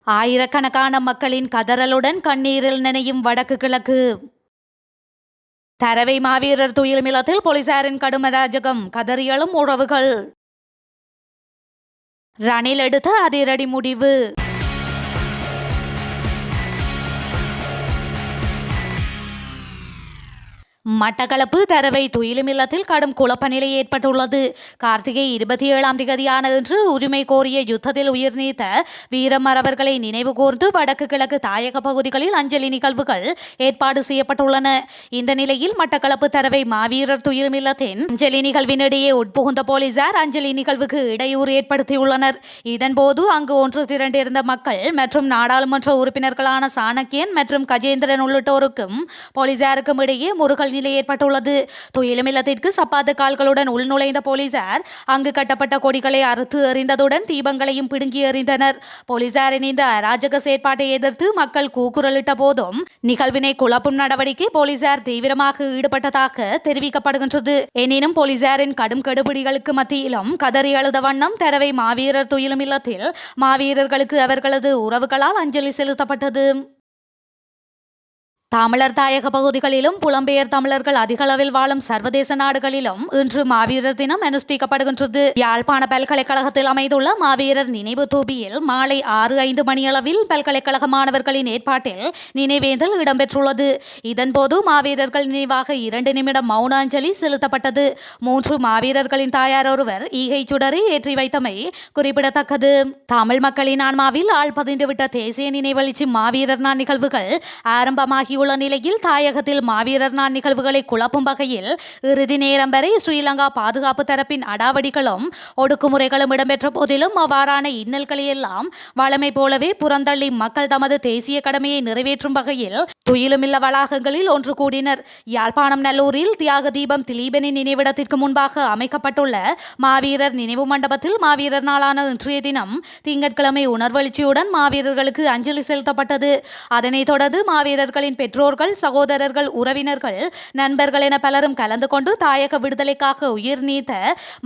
ஆயிரக்கணக்கான மக்களின் கதறலுடன் கண்ணீரில் நனையும் வடக்கு கிழக்கு. தரவை மாவீரர் துயிலுமில்லத்தில் போலீசாரின் கடும் அராஜகம், கதறியலும் உறவுகள். ரணில் எடுத்த அதிரடி முடிவு. மட்டக்களப்பு தரவை துயிலுமில்லத்தில் கடும் குழப்ப நிலை ஏற்பட்டுள்ளது. கார்த்திகை 27ஆம் திகதியான இன்று உரிமை கோரிய யுத்தத்தில் உயிர் நீத்த வீரமறவர்களை நினைவு கூர்ந்து வடக்கு கிழக்கு தாயக பகுதிகளில் அஞ்சலி நிகழ்வுகள் ஏற்பாடு செய்யப்பட்டுள்ளன. இந்த நிலையில் மட்டக்களப்பு தரவை மாவீரர் துயிலுமில்லத்தின் அஞ்சலி நிகழ்வினிடையே உட்புகுந்த போலீசார் அஞ்சலி நிகழ்வுக்கு இடையூறு ஏற்படுத்தியுள்ளனர். இதன்போது அங்கு ஒன்று திரண்டிருந்த மக்கள் மற்றும் நாடாளுமன்ற உறுப்பினர்களான சாணக்கியன் மற்றும் கஜேந்திரன் உள்ளிட்டோருக்கும் போலீசாருக்கும் இடையே முருகல் நிலை ஏற்பட்டுள்ளது. துயிலுமில்லத்திற்கு சப்பாத்து கால்களுடன் உள்நுழைந்த போலீசார் அங்கு கட்டப்பட்ட கொடிகளை அறுத்து எறிந்ததுடன் தீபங்களையும் பிடுங்கி எறிந்தனர். போலீசாரின் இந்த அராஜக செயற்பாட்டை எதிர்த்து மக்கள் கூக்குரலிட்ட போதும் நிகழ்வினை குழப்பும் நடவடிக்கை போலீசார் தீவிரமாக ஈடுபட்டதாக தெரிவிக்கப்படுகின்றது. எனினும் போலீசாரின் கடும் கெடுபிடிகளுக்கு மத்தியிலும் கதறி அழுத வண்ணம் தரவை மாவீரர் துயிலுமில்லத்தில் மாவீரர்களுக்கு அவர்களது உறவுகளால் அஞ்சலி செலுத்தப்பட்டது. தமிழர் தாயக பகுதிகளிலும் புலம்பெயர் தமிழர்கள் அதிகளவில் வாழும் சர்வதேச நாடுகளிலும் இன்று மாவீரர் தினம் அனுஷ்டிக்கப்படுகின்றது. யாழ்ப்பாண பல்கலைக்கழகத்தில் அமைந்துள்ள மாவீரர் நினைவு தூபியில் மாலை 6:05 மணியளவில் பல்கலைக்கழக மாணவர்களின் ஏற்பாட்டில் நினைவேந்தல் இடம்பெற்றுள்ளது. இதன்போது மாவீரர்கள் நினைவாக 2 நிமிடம் மௌன அஞ்சலி செலுத்தப்பட்டது. 3 மாவீரர்களின் தாயார் ஒருவர் ஈகை சுடரை ஏற்றி வைத்தமை குறிப்பிடத்தக்கது. தமிழ் மக்களின் ஆன்மாவில் ஆள் பதிந்துவிட்ட தேசிய நினைவெழுச்சி மாவீரர் நாள் நிகழ்வுகள் ஆரம்பமாகி உள்ள நிலையில் தாயகத்தில் மாவீரர் நாள் நிகழ்வுகளை குழப்பும் வகையில் இறுதி நேரம் வரை ஸ்ரீலங்கா பாதுகாப்பு தரப்பின் அடாவடிகளும் ஒடுக்குமுறைகளும் இடம்பெற்ற போதிலும் அவ்வாறான இன்னல்களை எல்லாம் வழமை போலவே புறந்தள்ளி மக்கள் தமது தேசிய கடமையை நிறைவேற்றும் வகையில் துயிலுமில்ல வளாகங்களில் ஒன்று கூடினர். யாழ்ப்பாணம் நல்லூரில் தியாக தீபம் திலீபனின் நினைவிடத்திற்கு முன்பாக அமைக்கப்பட்டுள்ள மாவீரர் நினைவு மண்டபத்தில் மாவீரர் நாளான இன்றைய தினம் திங்கட்கிழமை உணர்வெழுச்சியுடன் மாவீரர்களுக்கு அஞ்சலி செலுத்தப்பட்டது. அதனைத் தொடர்ந்து மாவீரர்களின் பெற்றோர்கள், சகோதரர்கள், உறவினர்கள், நண்பர்கள் என பலரும் கலந்து கொண்டு தாயக விடுதலைக்காக உயிர் நீத்த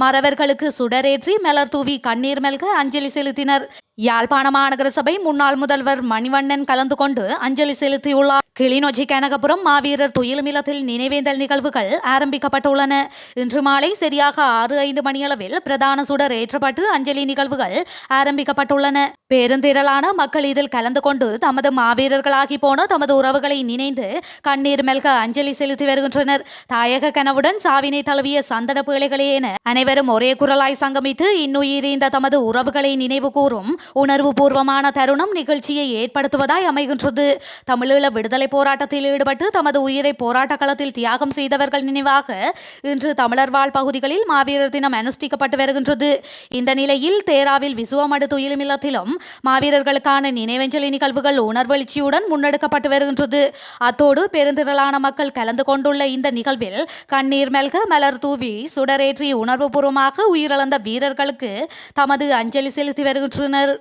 மறவர்களுக்கு சுடரேற்றி மலர் தூவி கண்ணீர் மல்க அஞ்சலி செலுத்தினர். யாழ்ப்பாண மாநகர சபை முன்னாள் முதல்வர் மணிவண்ணன் கலந்து கொண்டு அஞ்சலி செலுத்தியுள்ளார். கிளிநொச்சி கனகபுரம் மாவீரர் துயிலுமில்லத்தில் நினைவேந்தல் நிகழ்வுகள் ஆரம்பிக்கப்பட்டுள்ளன. இன்று மாலை சரியாக 6:05 மணியளவில் பிரதான சுடர் ஏற்றப்பட்டு அஞ்சலி நிகழ்வுகள் ஆரம்பிக்கப்பட்டுள்ளன. பெருந்திரளான மக்கள் இதில் கலந்து கொண்டு தமது மாவீரர்களாகி போன தமது உறவுகளை நினைந்து கண்ணீர் மெல்க அஞ்சலி செலுத்தி வருகின்றனர். தாயக கனவுடன் சாவினை தழுவிய சந்தன பேழைகளே என அனைவரும் ஒரே குரலாய் சங்கமித்து இன்னுயிரீந்த தமது உறவுகளை நினைவு கூறும் உணர்வு பூர்வமான தருணம் நிகழ்ச்சியை ஏற்படுத்துவதாய் அமைகின்றது. தமிழீழ விடுதலை போராட்டத்தில் ஈடுபட்டு தமது உயிரை போராட்ட களத்தில் தியாகம் செய்தவர்கள் நினைவாக இன்று தமிழர் வாழ் பகுதிகளில் மாவீரர் தினம் அனுஷ்டிக்கப்பட்டு வருகின்றது. இந்த நிலையில் தேராவில் விசுவமடு துயிலுமில்லத்திலும் மாவீரர்களுக்கான நினைவஞ்சலி நிகழ்வுகள் உணர்வெழுச்சியுடன் முன்னெடுக்கப்பட்டு வருகின்றது. அத்தோடு பெருந்திரளான மக்கள் கலந்து கொண்டுள்ள இந்த நிகழ்வில் கண்ணீர் மல்க மலர் தூவி சுடரேற்றி உணர்வுபூர்வமாக உயிரிழந்த வீரர்களுக்கு தமது அஞ்சலி செலுத்தி வருகின்றனர்.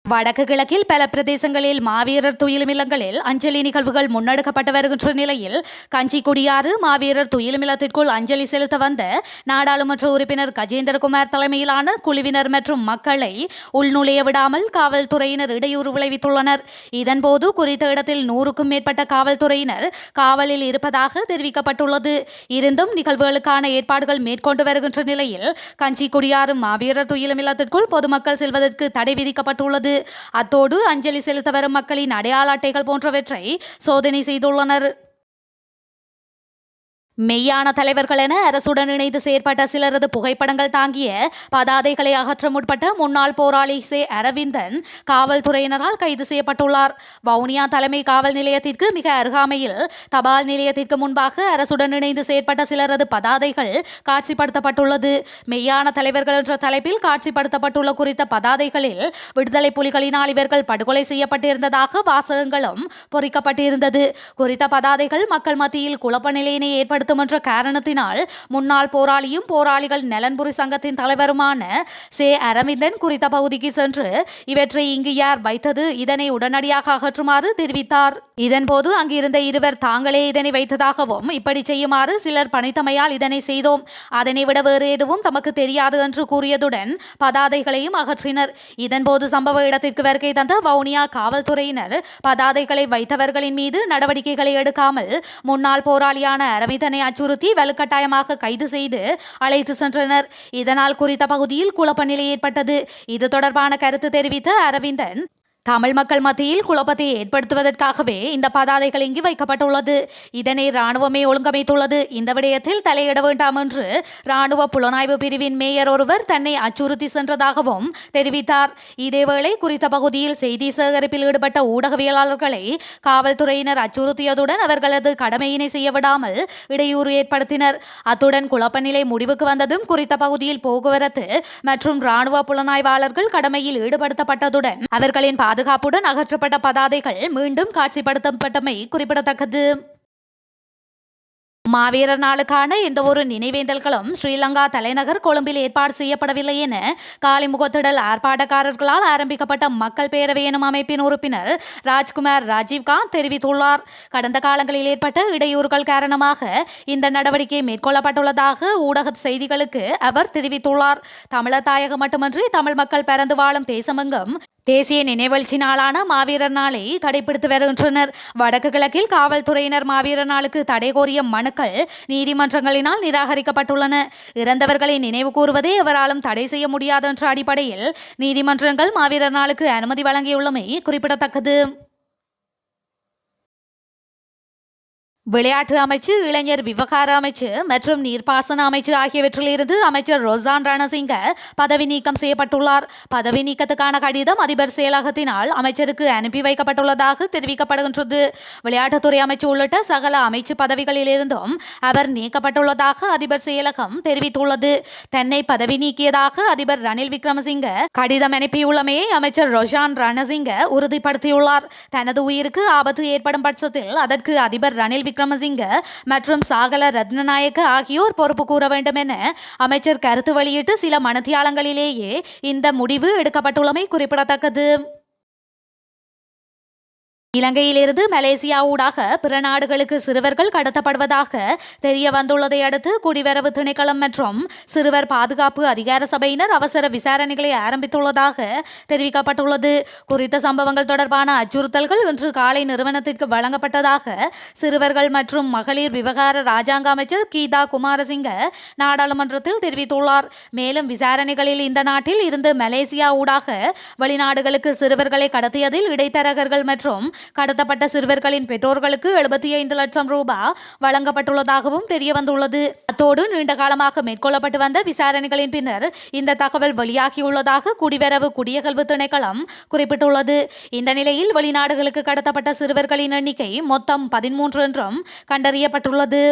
வடக்கு கிழக்கில் பல பிரதேசங்களில் மாவீரர் துயிலுமில்லங்களில் அஞ்சலி நிகழ்வுகள் முன்னெடுக்கப்பட்டு வருகின்ற நிலையில் கஞ்சிக்குடியாறு மாவீரர் துயிலுமில்லத்திற்குள் அஞ்சலி செலுத்த வந்த நாடாளுமன்ற உறுப்பினர் கஜேந்திரகுமார் தலைமையிலான குழுவினர் மற்றும் மக்களை உள்நுழைய விடாமல் காவல்துறையினர் இடையூறு விளைவித்துள்ளனர். இதன்போது குறித்த இடத்தில் 100க்கும் மேற்பட்ட காவல்துறையினர் காவலில் இருப்பதாக தெரிவிக்கப்பட்டுள்ளது. இருந்தும் நிகழ்வுகளுக்கான ஏற்பாடுகள் மேற்கொண்டு வருகின்ற நிலையில் கஞ்சிக்குடியாறு மாவீரர் துயிலுமில்லத்திற்குள் பொதுமக்கள் செல்வதற்கு தடை விதிக்கப்பட்டுள்ளது. அத்தோடு அஞ்சலி செலுத்த வரும் மக்களின் அடையாள அட்டைகள் போன்றவற்றை சோதனை செய்துள்ளனர். மெய்யான தலைவர்கள் என அரசுடன் இணைந்து செயற்பட்ட சிலரது புகைப்படங்கள் தாங்கிய பதாதைகளை அகற்ற முற்பட்ட முன்னாள் போராளி சே அரவிந்தன் காவல்துறையினரால் கைது செய்யப்பட்டுள்ளார். வவுனியா தலைமை காவல் நிலையத்திற்கு மிக அருகாமையில் தபால் நிலையத்திற்கு முன்பாக அரசுடன் இணைந்து செயற்பட்ட சிலரது பதாதைகள் காட்சிப்படுத்தப்பட்டுள்ளது. மெய்யான தலைவர்கள் என்ற தலைப்பில் காட்சிப்படுத்தப்பட்டுள்ள குறித்த பதாதைகளில் விடுதலை புலிகளினால் இவர்கள் படுகொலை செய்யப்பட்டிருந்ததாக வாசகங்களும் பொறிக்கப்பட்டிருந்தது. குறித்த பதாதைகள் மக்கள் மத்தியில் குழப்ப நிலையினை ஏற்படுத்த ஏற்படுத்தும் என்ற காரணத்தினால் முன்னாள் போராளியும் போராளிகள் நலன்புரி சங்கத்தின் தலைவருமான சே அரவிந்தன் குறித்த பகுதிக்கு சென்று இவற்றை இங்கு யார் வைத்தது, இதனை உடனடியாக அகற்றுமாறு தெரிவித்தார். இதன்போது அங்கிருந்த இருவர் தாங்களே இதனை வைத்ததாகவும் இப்படி செய்யுமாறு சிலர் பணித்தமையால் இதனை செய்தோம், அதனை விட வேறு எதுவும் தமக்கு தெரியாது என்று கூறியதுடன் பதாதைகளையும் அகற்றினர். இதன்போது சம்பவ இடத்திற்கு வருகை தந்த வவுனியா காவல்துறையினர் பதாதைகளை வைத்தவர்களின் மீது நடவடிக்கைகளை எடுக்காமல் முன்னாள் போராளியான அரவிந்தனை அச்சுறுத்தி வலுக்கட்டாயமாக கைது செய்து அழைத்து சென்றனர். இதனால் குறித்த பகுதியில் குழப்ப நிலை ஏற்பட்டது. இது தொடர்பான கருத்து தெரிவித்த அரவிந்தன், தமிழ் மக்கள் மத்தியில் குழப்பத்தை ஏற்படுத்துவதற்காகவே இந்த பதாதைகள் இங்கு வைக்கப்பட்டுள்ளது. இதனை இராணுவமே ஒழுங்கமைத்துள்ளது. இந்த விடயத்தில் தலையிட வேண்டாம் என்று இராணுவ புலனாய்வு பிரிவின் மேயர் ஒருவர் தன்னை அச்சுறுத்தி சென்றதாகவும் தெரிவித்தார். இதேவேளை குறித்த பகுதியில் செய்தி சேகரிப்பில் ஈடுபட்ட ஊடகவியலாளர்களை காவல்துறையினர் அச்சுறுத்தியதுடன் அவர்களது கடமையினை செய்ய விடாமல் இடையூறு ஏற்படுத்தினர். அத்துடன் குழப்ப நிலை முடிவுக்கு வந்ததும் குறித்த பகுதியில் போக்குவரத்து மற்றும் இராணுவ புலனாய்வாளர்கள் கடமையில் ஈடுபடுத்தப்பட்டதுடன் அவர்களின் பாதுகாப்புடன் அகற்றப்பட்ட பதாதைகள் மீண்டும் காட்சிப்படுத்தப்பட்டமை குறிப்பிடத்தக்கது. மாவீரர் நாளுக்கான எந்த ஒரு நினைவேந்தல்களும் ஸ்ரீலங்கா தலைநகர் கொழும்பில் ஏற்பாடு செய்யப்படவில்லை என காலிமுகத்திடல் ஆர்ப்பாட்டக்காரர்களால் ஆரம்பிக்கப்பட்ட மக்கள் பேரவை எனும் அமைப்பின் உறுப்பினர் ராஜ்குமார் ராஜீவ்காந்த் தெரிவித்துள்ளார். கடந்த காலங்களில் ஏற்பட்ட இடையூறுகள் காரணமாக இந்த நடவடிக்கை மேற்கொள்ளப்பட்டுள்ளதாக ஊடக செய்திகளுக்கு அவர் தெரிவித்துள்ளார். தமிழர் தாயகம் மட்டுமன்றி தமிழ் மக்கள் பரந்து வாழும் தேசமெங்கும் தேசிய நினைவெழுச்சி நாளான மாவீரர் நாளை கடைபிடித்து வருகின்றனர். வடக்கு கிழக்கில் காவல்துறையினர் மாவீரர் நாளுக்கு தடை கோரிய மனுக்கள் நீதிமன்றங்களினால் நிராகரிக்கப்பட்டுள்ளன. இறந்தவர்களை நினைவு கூறுவதை எவராலும் தடை செய்ய முடியாது என்ற அடிப்படையில் நீதிமன்றங்கள் மாவீரர் நாளுக்கு அனுமதி வழங்கியுள்ளமை குறிப்பிடத்தக்கது. விளையாட்டு அமைச்சு, இளைஞர் விவகார அமைச்சு மற்றும் நீர்ப்பாசன அமைச்சு ஆகியவற்றிலிருந்து அமைச்சர் ரொசான் ரணசிங்க பதவி நீக்கம் செய்யப்பட்டுள்ளார். பதவி நீக்கத்துக்கான கடிதம் அதிபர் செயலகத்தினால் அமைச்சருக்கு அனுப்பி வைக்கப்பட்டுள்ளதாக தெரிவிக்கப்படுகின்றது. விளையாட்டுத்துறை அமைச்சு உள்ளிட்ட சகல அமைச்சு பதவிகளிலிருந்தும் அவர் நீக்கப்பட்டுள்ளதாக அதிபர் செயலகம் தெரிவித்துள்ளது. தன்னை பதவி நீக்கியதாக அதிபர் ரணில் விக்ரமசிங்க கடிதம் அனுப்பியுள்ளமையை அமைச்சர் ரொசான் ரணசிங்க உறுதிப்படுத்தியுள்ளார். தனது உயிருக்கு ஆபத்து ஏற்படும் பட்சத்தில் அதற்கு அதிபர் ரணில் விக்ரமசிங்க மற்றும் சாகல ரத்னநாயக்க ஆகியோர் பொறுப்பு கூற வேண்டும் என அமைச்சர் கருத்து வெளியிட்டு சில மணித்தியாலங்களிலேயே இந்த முடிவு எடுக்கப்பட்டுள்ளமை குறிப்பிடத்தக்கது. இலங்கையிலிருந்து மலேசியா ஊடாக பிற நாடுகளுக்கு சிறுவர்கள் கடத்தப்படுவதாக தெரிய வந்துள்ளதை அடுத்து குடிவரவு திணைக்களம் மற்றும் சிறுவர் பாதுகாப்பு அதிகார சபையினர் அவசர விசாரணைகளை ஆரம்பித்துள்ளதாக தெரிவிக்கப்பட்டுள்ளது. குறித்த சம்பவங்கள் தொடர்பான அச்சுறுத்தல்கள் இன்று காலை நிறுவனத்திற்கு வழங்கப்பட்டதாக சிறுவர்கள் மற்றும் மகளிர் விவகார ராஜாங்க அமைச்சர் கீதா குமாரசிங்க நாடாளுமன்றத்தில் தெரிவித்துள்ளார். மேலும் விசாரணைகளில் இந்த நாட்டில் இருந்து மலேசியா ஊடாக வெளிநாடுகளுக்கு சிறுவர்களை கடத்தியதில் இடைத்தரகர்கள் மற்றும் கடத்தப்பட்ட சிறுவர்களின் பெற்றோர்களுக்கு 75 லட்சம் ரூபாய் வழங்கப்பட்டுள்ளதாகவும் தெரிய வந்துள்ளது. அத்தோடு நீண்ட காலமாக மேற்கொள்ளப்பட்டு வந்த விசாரணைகளின் பின்னர் இந்த தகவல் வெளியாகியுள்ளதாக குடிவரவு குடியகல்வு திணைக்களம் குறிப்பிட்டுள்ளது. இந்த நிலையில் வெளிநாடுகளுக்கு கடத்தப்பட்ட சிறுவர்களின் எண்ணிக்கை மொத்தம் 13 என்றும் கண்டறியப்பட்டுள்ளது.